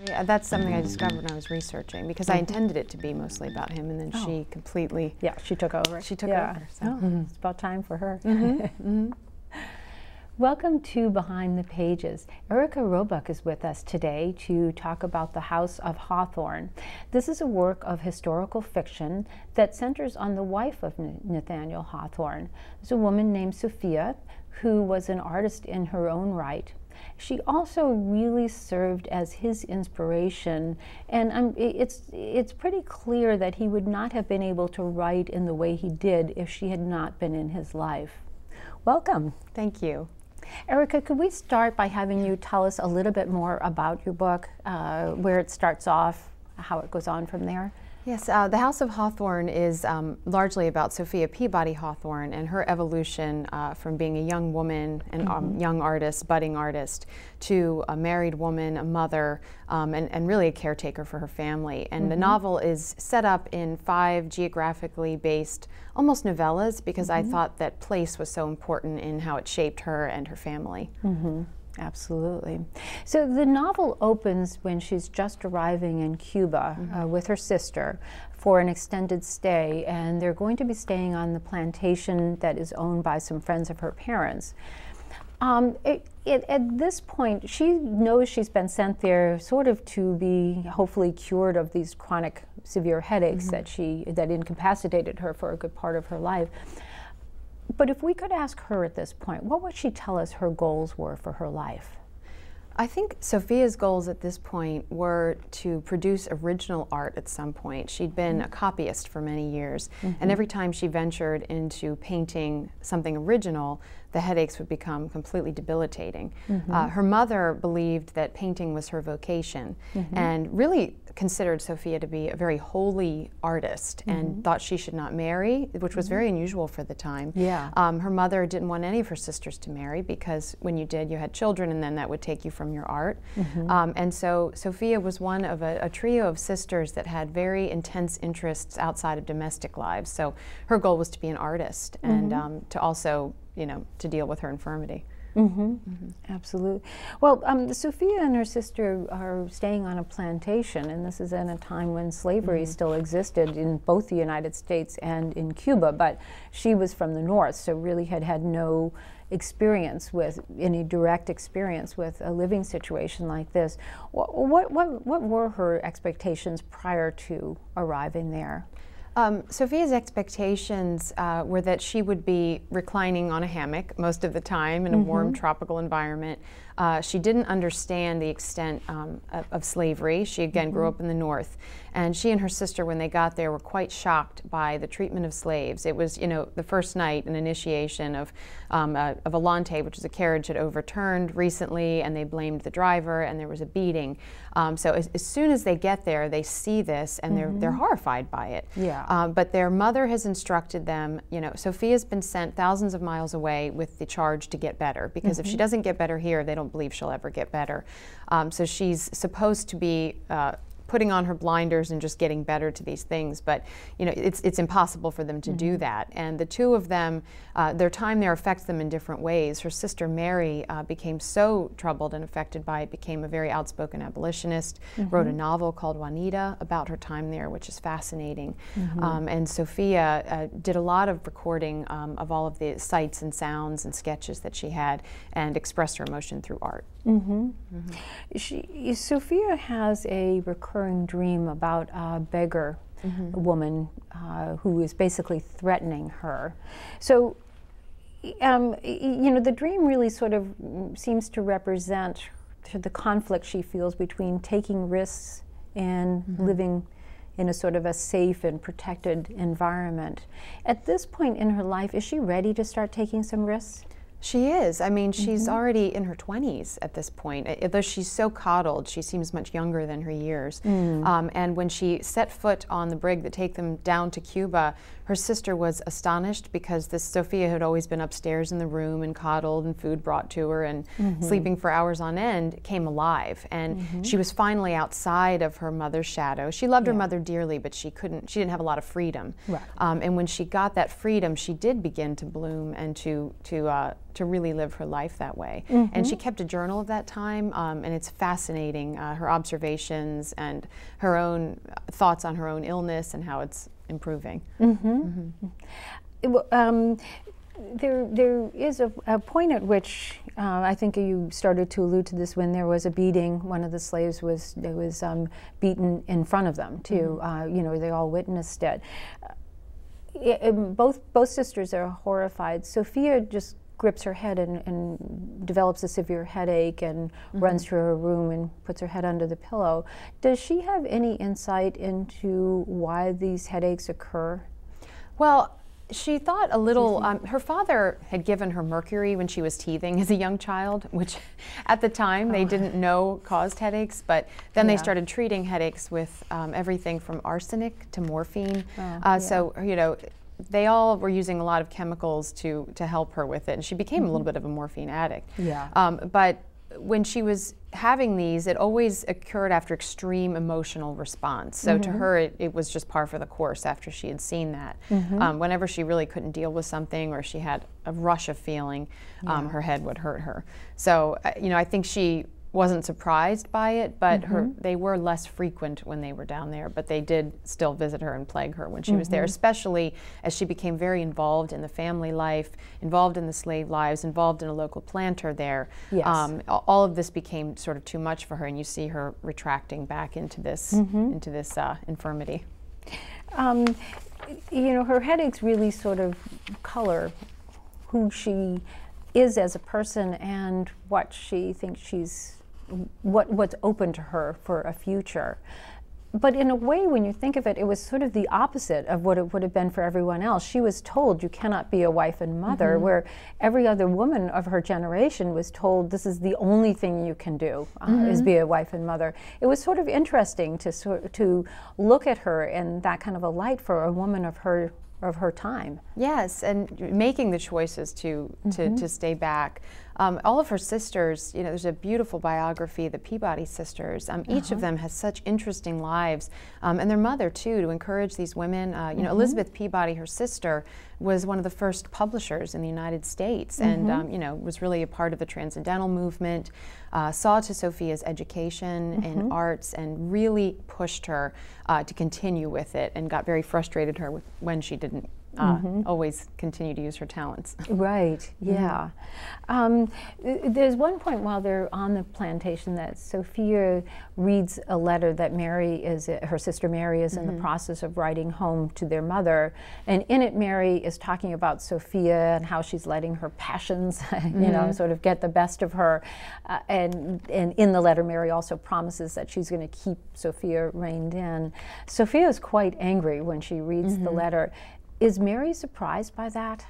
Yeah, that's something I discovered when I was researching, because I intended it to be mostly about him, and then she completely... Yeah, she took over. She took over. So. It's about time for her. Welcome to Behind the Pages. Erika Robuck is with us today to talk about the House of Hawthorne. This is a work of historical fiction that centers on the wife of Nathaniel Hawthorne. There's a woman named Sofia who was an artist in her own right. She also really served as his inspiration, and it's pretty clear that he would not have been able to write in the way he did if she had not been in his life. Welcome. Thank you. Erika, could we start by having you tell us a little bit more about your book, where it starts off, how it goes on from there? Yes, the House of Hawthorne is largely about Sophia Peabody Hawthorne and her evolution from being a young woman and young artist, budding artist, to a married woman, a mother, and really a caretaker for her family. And the novel is set up in 5 geographically based, almost novellas, because I thought that place was so important in how it shaped her and her family. Absolutely. So the novel opens when she's just arriving in Cuba with her sister for an extended stay, and they're going to be staying on the plantation that is owned by some friends of her parents. At this point, she knows she's been sent there sort of to be hopefully cured of these chronic severe headaches that incapacitated her for a good part of her life. But if we could ask her at this point, what would she tell us her goals were for her life? I think Sofia's goals at this point were to produce original art at some point. She'd been a copyist for many years, and every time she ventured into painting something original, the headaches would become completely debilitating. Her mother believed that painting was her vocation, and really considered Sofia to be a very holy artist, and thought she should not marry, which was very unusual for the time. Her mother didn't want any of her sisters to marry, because when you did, you had children, and then that would take you from your art. And so Sofia was one of a trio of sisters that had very intense interests outside of domestic lives. So her goal was to be an artist, and to also, you know, to deal with her infirmity. Absolutely. Well, Sofia and her sister are staying on a plantation, and this is in a time when slavery still existed in both the United States and in Cuba, but she was from the north, so really had no experience with, any direct experience with a living situation like this. What were her expectations prior to arriving there? Sofia's expectations were that she would be reclining on a hammock most of the time in a warm tropical environment. She didn't understand the extent of slavery. She again grew up in the north, and she and her sister, when they got there, were quite shocked by the treatment of slaves. It was, you know, the first night, an initiation of a volante, which is a carriage had overturned recently, and they blamed the driver, and there was a beating. So as soon as they get there, they see this, and they're horrified by it. But their mother has instructed them, you know, Sofia's been sent thousands of miles away with the charge to get better, because if she doesn't get better here, they don't believe she'll ever get better. So she's supposed to be putting on her blinders and just getting better to these things, but you know, it's impossible for them to do that. And the two of them, their time there affects them in different ways. Her sister Mary became so troubled and affected by it, became a very outspoken abolitionist, wrote a novel called Juanita about her time there, which is fascinating. And Sofia did a lot of recording of all of the sights and sounds and sketches that she had, and expressed her emotion through art. Sofia has a recurring dream about a beggar woman who is basically threatening her. So, you know, the dream really sort of seems to represent the conflict she feels between taking risks and living in a sort of a safe and protected environment. At this point in her life, is she ready to start taking some risks? She is. I mean, she's already in her 20s at this point. Although she's so coddled, she seems much younger than her years. And when she set foot on the brig that take them down to Cuba, her sister was astonished, because this Sofia had always been upstairs in the room and coddled and food brought to her and sleeping for hours on end, came alive. And she was finally outside of her mother's shadow. She loved her mother dearly, but she didn't have a lot of freedom. And when she got that freedom, she did begin to bloom and to to really live her life that way. And she kept a journal of that time, and it's fascinating, her observations and her own thoughts on her own illness and how it's improving. There is a point at which I think you started to allude to this, when there was a beating. One of the slaves was beaten in front of them too. You know, they all witnessed it. Both sisters are horrified. Sophia just grips her head and develops a severe headache and runs to her room and puts her head under the pillow. Does she have any insight into why these headaches occur? Well, she thought a little, her father had given her mercury when she was teething as a young child, which at the time they didn't know caused headaches, but then they started treating headaches with everything from arsenic to morphine. So, you know, they all were using a lot of chemicals to help her with it, and she became a little bit of a morphine addict. But when she was having these, it always occurred after extreme emotional response. So to her, it was just par for the course after she had seen that. Whenever she really couldn't deal with something, or she had a rush of feeling, her head would hurt her. So, you know, I think she wasn't surprised by it, but they were less frequent when they were down there, but they did still visit her and plague her when she was there, especially as she became very involved in the family life, involved in the slave lives, involved in a local planter there. All of this became sort of too much for her, and you see her retracting back into this infirmity. You know, her headaches really sort of color who she is as a person and what she thinks what's open to her for a future. But in a way, when you think of it, it was sort of the opposite of what it would have been for everyone else. She was told you cannot be a wife and mother, where every other woman of her generation was told this is the only thing you can do, is be a wife and mother. It was sort of interesting to look at her in that kind of a light for a woman of her time. Yes, and making the choices to stay back. All of her sisters, you know, there's a beautiful biography, the Peabody sisters. Each of them has such interesting lives, and their mother too, to encourage these women. You know, Elizabeth Peabody, her sister, was one of the first publishers in the United States, and you know, was really a part of the Transcendental movement. Saw to Sophia's education in arts and really pushed her to continue with it, and got very frustrated her when she didn't always continue to use her talents. Right, yeah. There's one point while they're on the plantation that Sophia reads a letter that her sister Mary is in the process of writing home to their mother, and in it Mary is talking about Sophia and how she's letting her passions, you know, sort of get the best of her, and in the letter Mary also promises that she's going to keep Sophia reined in. Sophia is quite angry when she reads the letter. Is Mary surprised by that?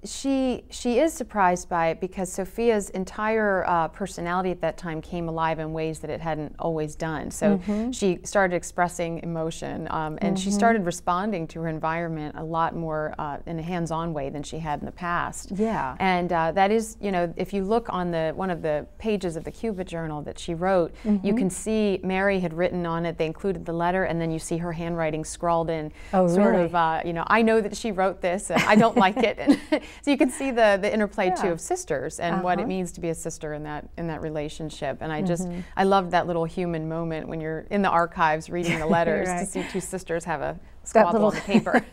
She is surprised by it because Sophia's entire personality at that time came alive in ways that it hadn't always done. So she started expressing emotion, and she started responding to her environment a lot more in a hands-on way than she had in the past. Yeah. And that is, you know, if you look on one of the pages of the Cuba Journal that she wrote, you can see Mary had written on it. They included the letter, and then you see her handwriting scrawled in, sort of, you know, I know that she wrote this, and I don't like it. So you can see the interplay too of sisters and what it means to be a sister in that relationship. And I loved that little human moment when you're in the archives reading the letters to see two sisters have a squabble on the paper.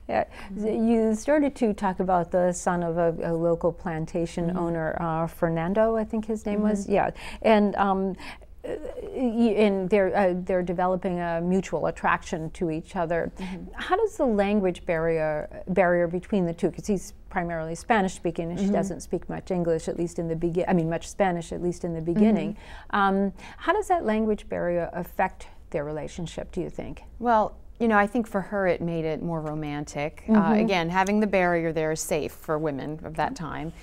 Yeah. You started to talk about the son of a local plantation owner, Fernando, I think his name was. Yeah, and they're developing a mutual attraction to each other. How does the language barrier between the two, because he's primarily Spanish speaking and she doesn't speak much English, at least in the beginning, I mean much Spanish, at least in the beginning. How does that language barrier affect their relationship, do you think? Well, you know, I think for her it made it more romantic. Again, having the barrier there is safe for women of that time.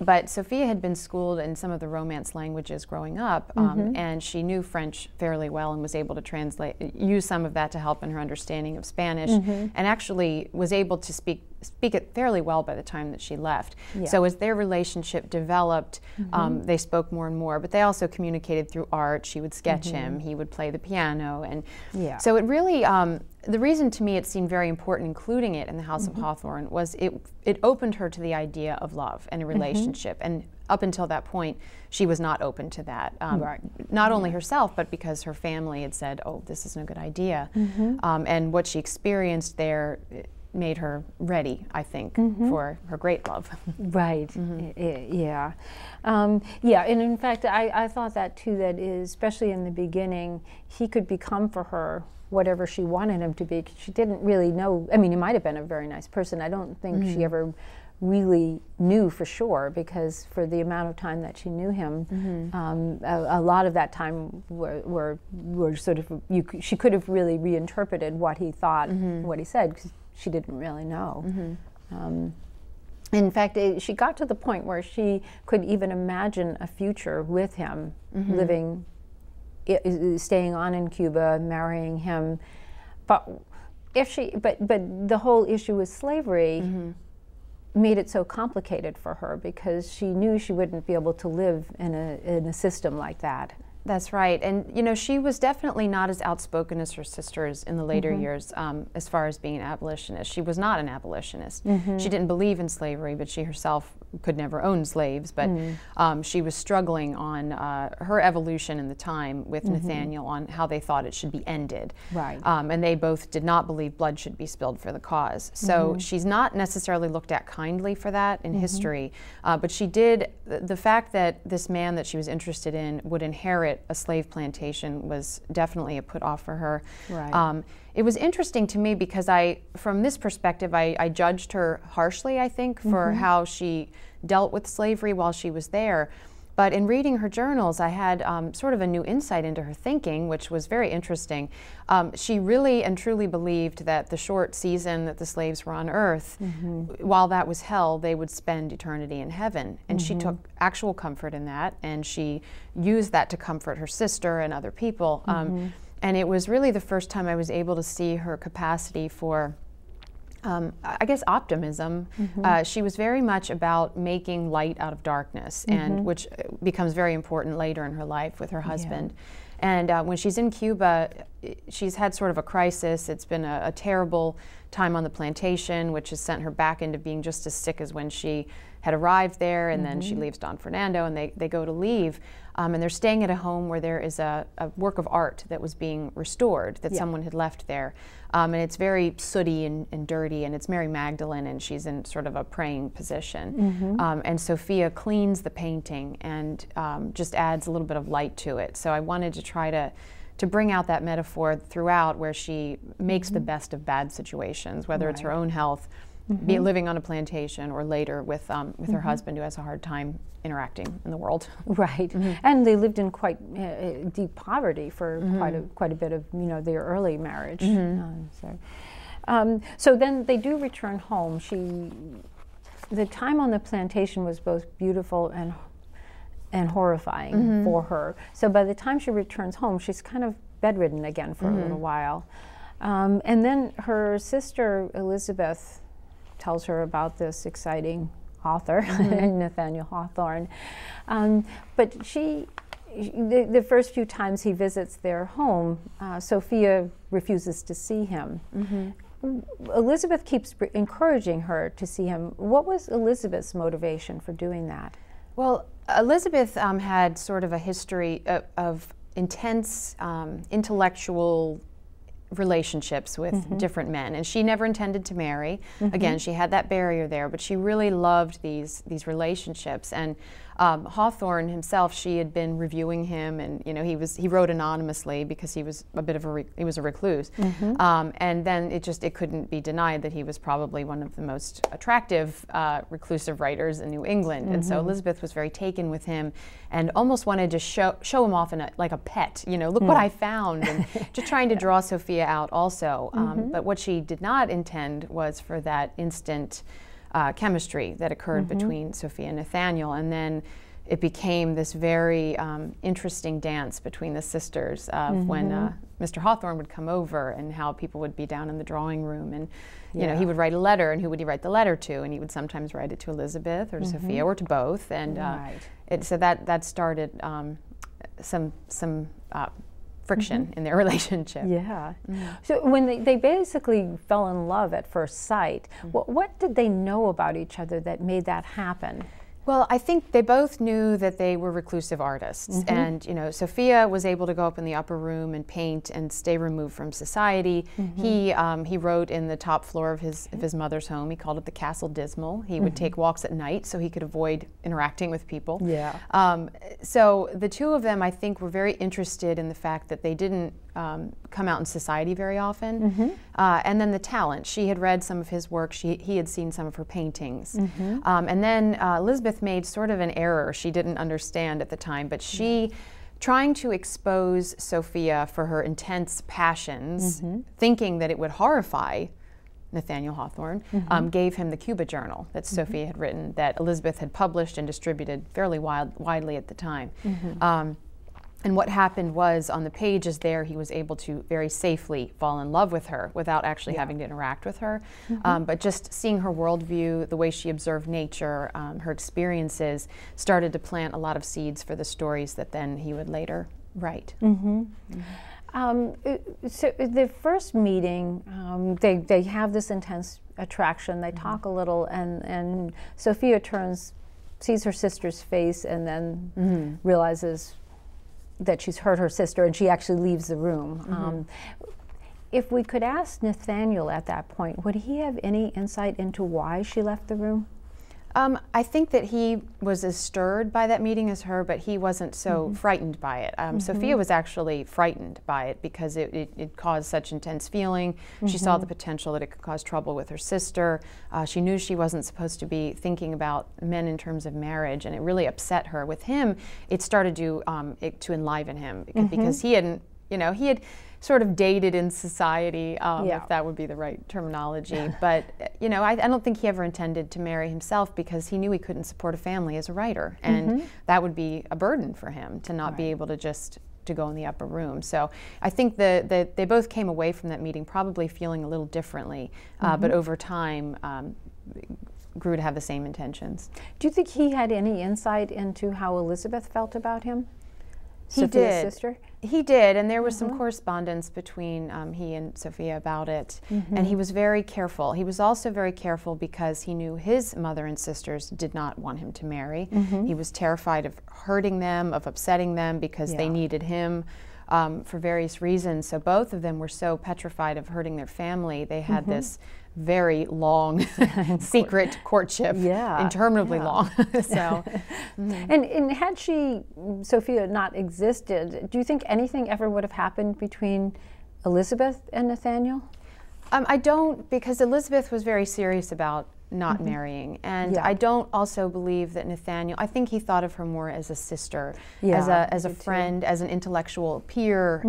But Sophia had been schooled in some of the Romance languages growing up, and she knew French fairly well and was able to use some of that to help in her understanding of Spanish, and actually was able to speak speak it fairly well by the time that she left. Yeah. So as their relationship developed, they spoke more and more, but they also communicated through art. She would sketch him, he would play the piano, and so it really, the reason to me it seemed very important including it in the House of Hawthorne was it opened her to the idea of love and a relationship, and up until that point she was not open to that. Not only herself, but because her family had said, oh, this isn't a good idea. And what she experienced there made her ready, I think, for her great love. Right. Yeah. Yeah, and in fact, I thought that too, that is, especially in the beginning, he could become for her whatever she wanted him to be. She didn't really know, I mean, he might have been a very nice person. I don't think she ever really knew for sure, because for the amount of time that she knew him, a lot of that time were sort of, she could have really reinterpreted what he thought, what he said, because she didn't really know. In fact, she got to the point where she could even imagine a future with him, living, staying on in Cuba, marrying him. But the whole issue with slavery made it so complicated for her, because she knew she wouldn't be able to live in a system like that. That's right. And, you know, she was definitely not as outspoken as her sisters in the later years as far as being an abolitionist. She was not an abolitionist. She didn't believe in slavery, but she herself could never own slaves. But she was struggling on her evolution in the time with Nathaniel on how they thought it should be ended. Right. And they both did not believe blood should be spilled for the cause. So she's not necessarily looked at kindly for that in history. But she did, the fact that this man that she was interested in would inherit a slave plantation was definitely a put off for her. Right. It was interesting to me because from this perspective, I judged her harshly, I think, for how she dealt with slavery while she was there. But in reading her journals, I had sort of a new insight into her thinking, which was very interesting. She really and truly believed that the short season that the slaves were on Earth, while that was hell, they would spend eternity in heaven. And she took actual comfort in that, and she used that to comfort her sister and other people. And it was really the first time I was able to see her capacity for I guess optimism. She was very much about making light out of darkness, and which becomes very important later in her life with her husband. And when she's in Cuba, she's had sort of a crisis. It's been a terrible time on the plantation, which has sent her back into being just as sick as when she had arrived there. And then she leaves Don Fernando, and they go to leave. And they're staying at a home where there is a work of art that was being restored, that someone had left there. And it's very sooty and dirty, and it's Mary Magdalene, and she's in sort of a praying position. And Sofia cleans the painting and just adds a little bit of light to it. So I wanted to try to bring out that metaphor throughout, where she makes the best of bad situations, whether it's her own health, be it living on a plantation, or later with her husband, who has a hard time interacting in the world. Right, and they lived in quite deep poverty for quite a bit of their early marriage. So then they do return home. The time on the plantation was both beautiful and horrifying for her. So by the time she returns home, she's kind of bedridden again for a little while, and then her sister Elizabeth tells her about this exciting author, Nathaniel Hawthorne. But the first few times he visits their home, Sofia refuses to see him. Elizabeth keeps encouraging her to see him. What was Elizabeth's motivation for doing that? Well, Elizabeth had sort of a history of intense intellectual relationships with different men, and she never intended to marry. Again, she had that barrier there, but she really loved these relationships. And Hawthorne himself, she had been reviewing him, and he wrote anonymously because he was a bit of a recluse. And then it couldn't be denied that he was probably one of the most attractive reclusive writers in New England. And so Elizabeth was very taken with him, and almost wanted to show him off like a pet. Look what I found, and just trying to draw Sofia out also. But what she did not intend was for that instant chemistry that occurred between Sofia and Nathaniel. And then it became this very interesting dance between the sisters of when Mr. Hawthorne would come over and how people would be down in the drawing room, and you know, he would write a letter, and who would he write the letter to? And he would sometimes write it to Elizabeth or to Sophia or to both, and so that started some friction in their relationship. Yeah. So when they basically fell in love at first sight, what did they know about each other that made that happen? Well, I think they both knew that they were reclusive artists, and you know, Sophia was able to go up in the upper room and paint and stay removed from society. He wrote in the top floor of his mother's home. He called it the Castle Dismal. He would take walks at night so he could avoid interacting with people. Yeah. So the two of them, I think, were very interested in the fact that they didn't come out in society very often. And then the talent. She had read some of his work. He had seen some of her paintings. And then Elizabeth made sort of an error she didn't understand at the time, but she, trying to expose Sophia for her intense passions, thinking that it would horrify Nathaniel Hawthorne, gave him the Cuba Journal that Sophia had written, that Elizabeth had published and distributed fairly widely at the time. And what happened was, on the pages there, he was able to very safely fall in love with her without actually having to interact with her. But just seeing her worldview, the way she observed nature, her experiences, started to plant a lot of seeds for the stories that then he would later write. So the first meeting, they have this intense attraction. They talk a little, and Sophia sees her sister's face, and then realizes that she's hurt her sister, and she actually leaves the room. If we could ask Nathaniel at that point, would he have any insight into why she left the room? I think that he was as stirred by that meeting as her, but he wasn't so frightened by it. Sophia was actually frightened by it because it caused such intense feeling. She saw the potential that it could cause trouble with her sister. She knew she wasn't supposed to be thinking about men in terms of marriage, and it really upset her. With him, it started to enliven him because he hadn't, he had sort of dated in society, if that would be the right terminology. But, I don't think he ever intended to marry himself because he knew he couldn't support a family as a writer. And that would be a burden for him to not be able to just to go in the upper room. So I think that they both came away from that meeting probably feeling a little differently, but over time grew to have the same intentions. Do you think he had any insight into how Elizabeth felt about him? He did. Sister? He did, and there was some correspondence between he and Sophia about it, and he was very careful. He was also very careful because he knew his mother and sisters did not want him to marry. He was terrified of hurting them, of upsetting them, because they needed him for various reasons. So both of them were so petrified of hurting their family. They had this very long secret courtship, interminably long. So, and had Sophia not existed, do you think anything ever would have happened between Elizabeth and Nathaniel? I don't, because Elizabeth was very serious about not marrying, and I don't also believe that Nathaniel, I think he thought of her more as a sister, as a friend, as an intellectual peer,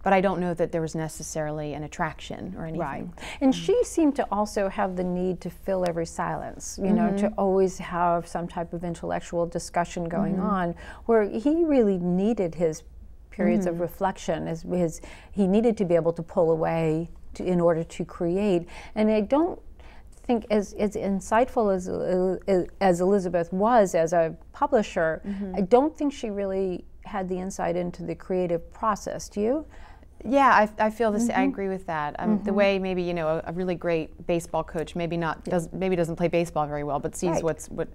but I don't know that there was necessarily an attraction or anything. Right. And she seemed to also have the need to fill every silence, to always have some type of intellectual discussion going on, where he really needed his periods of reflection, he needed to be able to pull away in order to create. And I don't think as insightful as Elizabeth was as a publisher, I don't think she really had the insight into the creative process. Do you? Yeah, I feel this. I agree with that. The way maybe a really great baseball coach maybe doesn't play baseball very well, but sees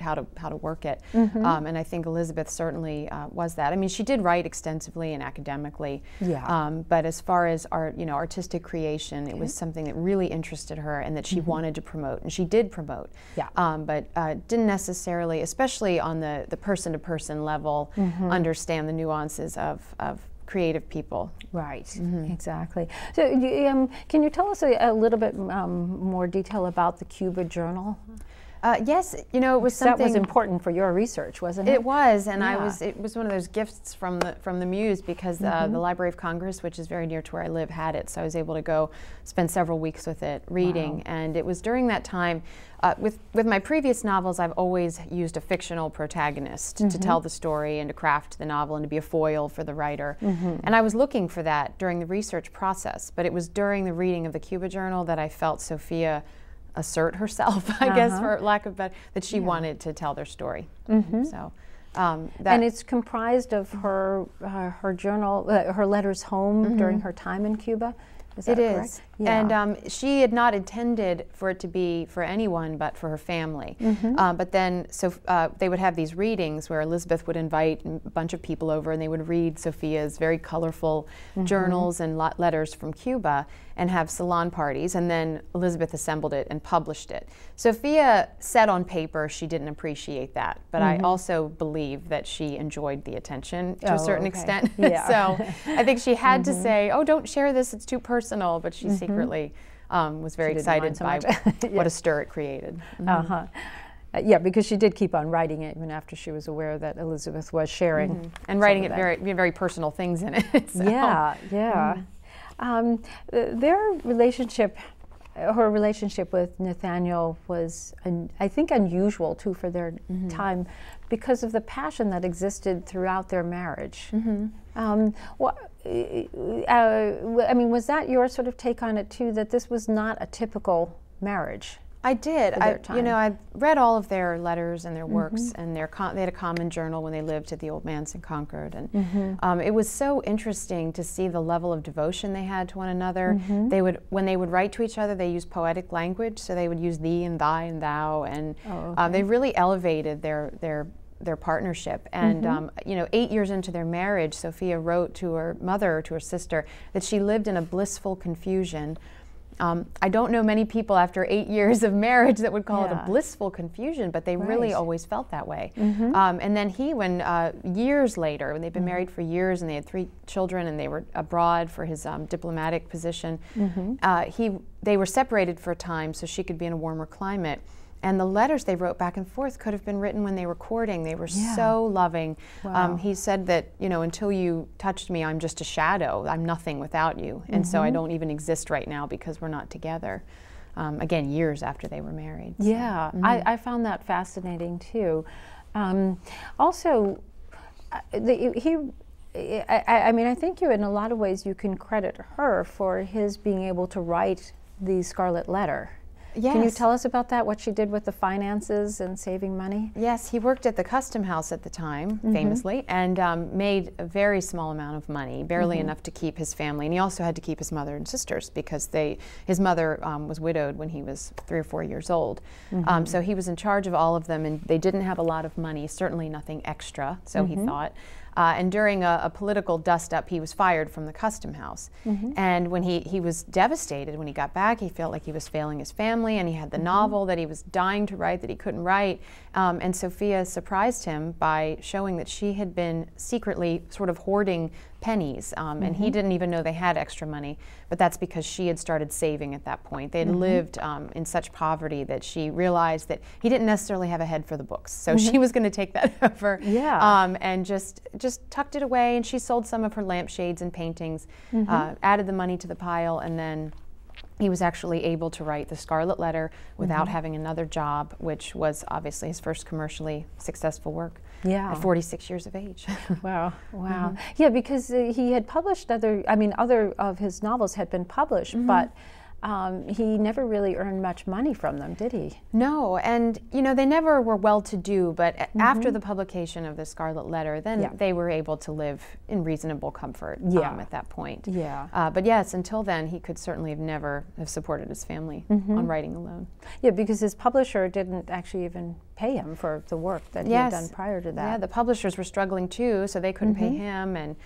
how to work it. And I think Elizabeth certainly was that. I mean, she did write extensively and academically. But as far as artistic creation, it was something that really interested her and that she wanted to promote, and she did promote. But didn't necessarily, especially on the person-to-person level, understand the nuances of creative people. Right, exactly. So can you tell us a little bit more detail about the Cuba Journal? Yes, you know, it was something that was important for your research, wasn't it? It was, and Yeah. it was one of those gifts from the Muse, because the Library of Congress, which is very near to where I live, had it. So I was able to go spend several weeks with it reading. Wow. And it was during that time, with my previous novels, I've always used a fictional protagonist to tell the story and to craft the novel and to be a foil for the writer. And I was looking for that during the research process, but it was during the reading of the Cuba Journal that I felt Sofia assert herself, I guess, for lack of better, that she wanted to tell their story. So, and it's comprised of her journal, her letters home during her time in Cuba. Is that correct? It is. Yeah. And she had not intended for it to be for anyone but for her family. But then they would have these readings where Elizabeth would invite a bunch of people over, and they would read Sofia's very colorful journals and letters from Cuba and have salon parties, and then Elizabeth assembled it and published it. Sofia said on paper she didn't appreciate that, but I also believe that she enjoyed the attention to a certain extent. So I think she had to say, oh, don't share this, it's too personal, but she secretly was very excited by what a stir it created. Yeah, because she did keep on writing it even after she was aware that Elizabeth was sharing. And writing it very personal things in it. So. Yeah. Their relationship, her relationship with Nathaniel was, I think, unusual too for their time, because of the passion that existed throughout their marriage. I mean, was that your sort of take on it too, that this was not a typical marriage? I did. You know, I read all of their letters and their works, and they had a common journal when they lived at the Old Manse in Concord, and it was so interesting to see the level of devotion they had to one another. They would, when they would write to each other, they used poetic language, so they would use thee and thy and thou, and they really elevated their partnership. And you know, 8 years into their marriage, Sofia wrote to her mother, to her sister, that she lived in a blissful confusion. I don't know many people after 8 years of marriage that would call it a blissful confusion, but they really always felt that way. And then when years later, when they'd been married for years and they had 3 children and they were abroad for his diplomatic position, they were separated for a time so she could be in a warmer climate. And the letters they wrote back and forth could have been written when they were courting. They were so loving. He said that, you know, until you touched me, I'm just a shadow. I'm nothing without you. And so I don't even exist right now because we're not together. Again, years after they were married. So. Yeah, I found that fascinating too. Also, I mean, I think in a lot of ways you can credit her for his being able to write the Scarlet Letter. Yes. Can you tell us about that, what she did with the finances and saving money? Yes, he worked at the Custom House at the time, famously, and made a very small amount of money, barely enough to keep his family. And he also had to keep his mother and sisters because his mother was widowed when he was 3 or 4 years old. So he was in charge of all of them, and they didn't have a lot of money, certainly nothing extra, so he thought. And during a political dust-up, he was fired from the Custom House. And when he was devastated when he got back, he felt like he was failing his family, and he had the novel that he was dying to write that he couldn't write. And Sofia surprised him by showing that she had been secretly sort of hoarding pennies, and he didn't even know they had extra money, but that's because she had started saving at that point. They had lived in such poverty that she realized that he didn't necessarily have a head for the books, so she was going to take that over and just tucked it away, and she sold some of her lampshades and paintings, added the money to the pile, and then he was actually able to write the Scarlet Letter without having another job, which was obviously his first commercially successful work at 46 years of age. Wow. Yeah, because he had published other of his novels had been published, but he never really earned much money from them, did he? No, and you know, they never were well-to-do, but after the publication of the Scarlet Letter, then they were able to live in reasonable comfort at that point. But yes, until then, he could certainly never have supported his family on writing alone. Yeah, because his publisher didn't actually even pay him for the work that he had done prior to that. Yeah, the publishers were struggling too, so they couldn't pay him. And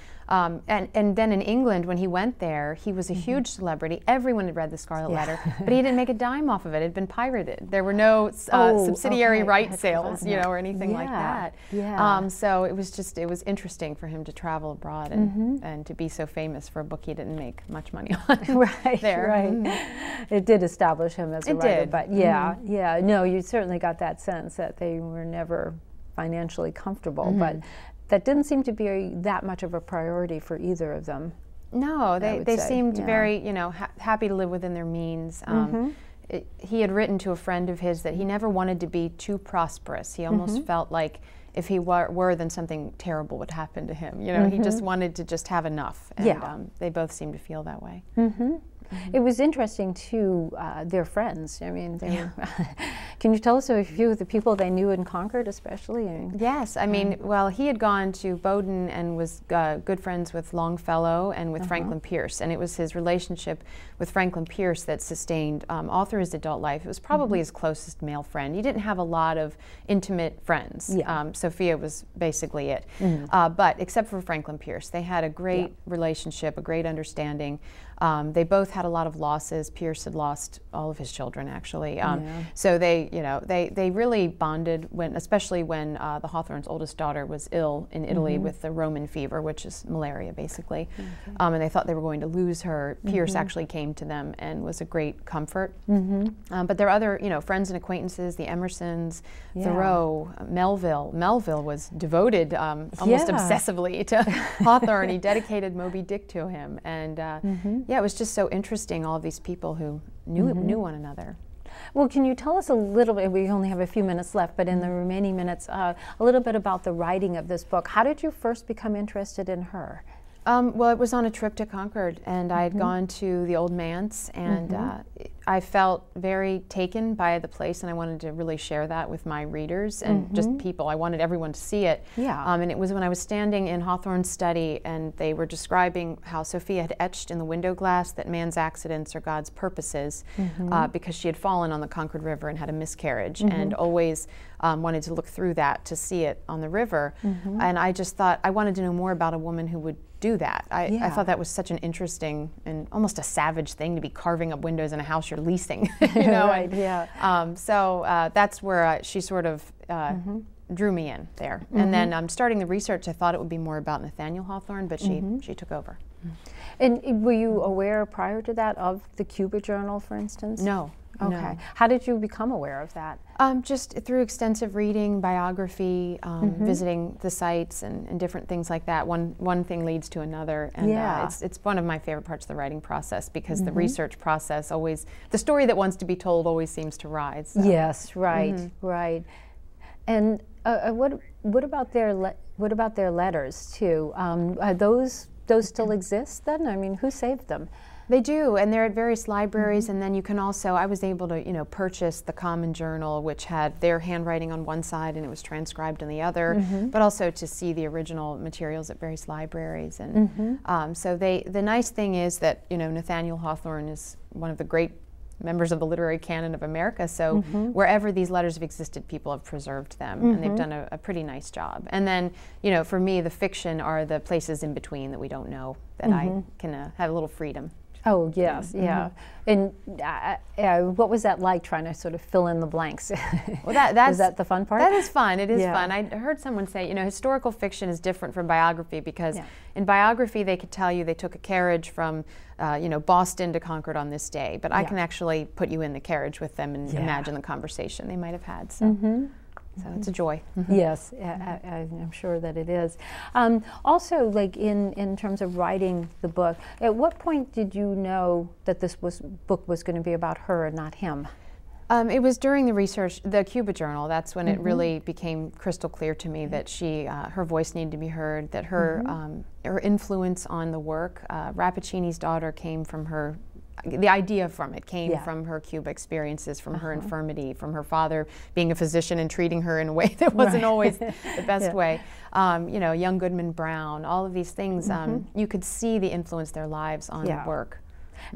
then in England, when he went there, he was a huge celebrity. Everyone had read The Scarlet Letter, but he didn't make a dime off of it. It had been pirated. There were no subsidiary right sales, you know, or anything like that. Yeah. So it was interesting for him to travel abroad and to be so famous for a book he didn't make much money on. It did establish him as a writer, did. but no, you certainly got that sense that they were never financially comfortable, but that didn't seem to be that much of a priority for either of them. No, they seemed very, you know, happy to live within their means. He had written to a friend of his that he never wanted to be too prosperous. He almost felt like if he were, then something terrible would happen to him. You know, he just wanted to just have enough. And they both seemed to feel that way. It was interesting too, their friends. I mean, they were can you tell us a few of the people they knew in Concord, especially? Yes, I mean, well, he had gone to Bowdoin and was good friends with Longfellow and with Franklin Pierce, and it was his relationship with Franklin Pierce that sustained all through his adult life. It was probably his closest male friend. He didn't have a lot of intimate friends. Sophia was basically it. But except for Franklin Pierce, they had a great relationship, a great understanding. They both had a lot of losses. Pierce had lost all of his children, actually. So they really bonded especially when the Hawthorne's oldest daughter was ill in Italy with the Roman fever, which is malaria, basically. And they thought they were going to lose her. Pierce actually came to them and was a great comfort. But there are other, friends and acquaintances, the Emersons, Thoreau, Melville. Melville was devoted almost obsessively to Hawthorne. He dedicated Moby Dick to him. And it was just so interesting, all of these people who knew one another. Well, can you tell us a little bit, we only have a few minutes left, but in the remaining minutes, a little bit about the writing of this book. How did you first become interested in her? Well, it was on a trip to Concord, and I had gone to the Old Manse, and I felt very taken by the place, and I wanted to really share that with my readers and just people. I wanted everyone to see it. And it was when I was standing in Hawthorne's study, and they were describing how Sophia had etched in the window glass that man's accidents are God's purposes, because she had fallen on the Concord River and had a miscarriage, and always wanted to look through that to see it on the river. And I just thought I wanted to know more about a woman who would do that. I thought that was such an interesting and almost a savage thing to be carving up windows in a house you're leasing. So that's where she sort of drew me in there. And then starting the research, I thought it would be more about Nathaniel Hawthorne, but she took over. And were you aware prior to that of the Cuba Journal, for instance? No. Okay. No. How did you become aware of that? Just through extensive reading, biography, visiting the sites and different things like that. One thing leads to another, and it's one of my favorite parts of the writing process, because the research process always, the story that wants to be told always seems to rise. So. Yes, right, right. And what about their letters too? Those still exist then? I mean, who saved them? They do, and they're at various libraries, and then you can also, I was able to, purchase the Common Journal, which had their handwriting on one side and it was transcribed on the other, but also to see the original materials at various libraries. And so the nice thing is that, Nathaniel Hawthorne is one of the great members of the literary canon of America, so wherever these letters have existed, people have preserved them, and they've done a pretty nice job. And then, for me, the fiction are the places in between that we don't know, that I can have a little freedom. Oh, yes, yeah. And what was that like, trying to sort of fill in the blanks? Well, is that the fun part? That is fun. It is fun. I heard someone say, historical fiction is different from biography, because in biography they could tell you they took a carriage from, Boston to Concord on this day, but I can actually put you in the carriage with them and imagine the conversation they might have had. So. So it's a joy. Yes, I'm sure that it is. Also, like in terms of writing the book, at what point did you know that this book was going to be about her and not him? It was during the research, the Cuba Journal. That's when it really became crystal clear to me that her voice needed to be heard, that her influence on the work. Rappaccini's daughter came from her. The idea from it came from her Cuba experiences, from her infirmity, from her father being a physician and treating her in a way that wasn't always the best way. Young Goodman Brown, all of these things, you could see the influence their lives on the work.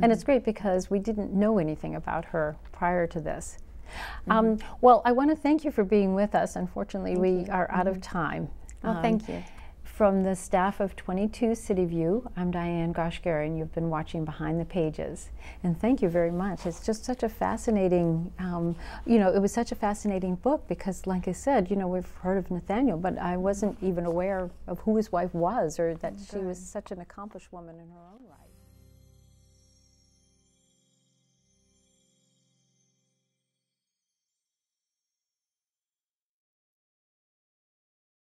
And it's great because we didn't know anything about her prior to this. Well, I want to thank you for being with us. Unfortunately, we are out of time. Well, thank you. From the staff of 22 City View, I'm Diane Goshgarian. You've been watching Behind the Pages. And thank you very much. It's just such a fascinating, you know, it was such a fascinating book because, like I said, you know, we've heard of Nathaniel, but I wasn't even aware of who his wife was or that she was such an accomplished woman in her own right.